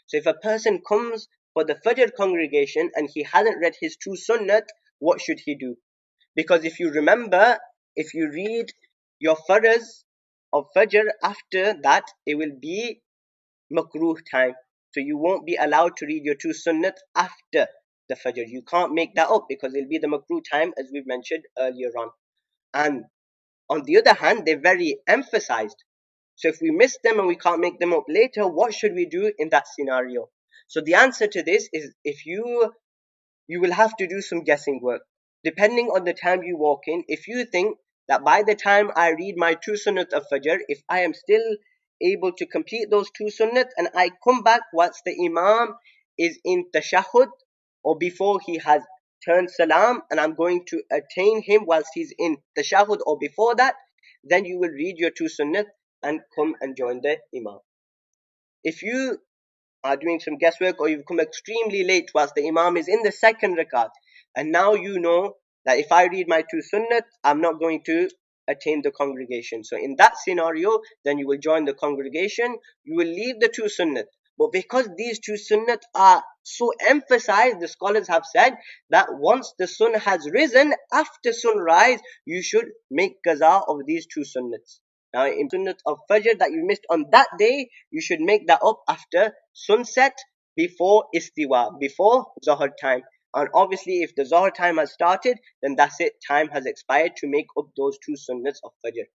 So if a person comes for the Fajr congregation and he hasn't read his two Sunnat, what should he do? Because if you remember, if you read your Faraz of Fajr after that, it will be makruh time. So you won't be allowed to read your two Sunnat after the Fajr. You can't make that up because it'll be the makruh time as we've mentioned earlier on. And on the other hand, they're very emphasized. So if we miss them and we can't make them up later, what should we do in that scenario? So the answer to this is, if you will have to do some guessing work. Depending on the time you walk in, if you think that by the time I read my two sunnat of Fajr, if I am still able to complete those two sunnat and I come back whilst the Imam is in tashahhud or before he has turned salam, and I'm going to attain him whilst he's in tashahhud or before that, then you will read your two sunnat and come and join the Imam. If you are doing some guesswork or you've come extremely late whilst the Imam is in the second rakat, and now you know that if I read my two sunnat, I'm not going to attain the congregation. So in that scenario, then you will join the congregation, you will leave the two sunnat. But because these two sunnat are so emphasized, the scholars have said that once the sun has risen, after sunrise, you should make qaza of these two sunnats. Now, in Sunnat of Fajr that you missed on that day, you should make that up after sunset, before istiwa, before Zohar time. And obviously, if the Zohar time has started, then that's it. Time has expired to make up those two sunnats of Fajr.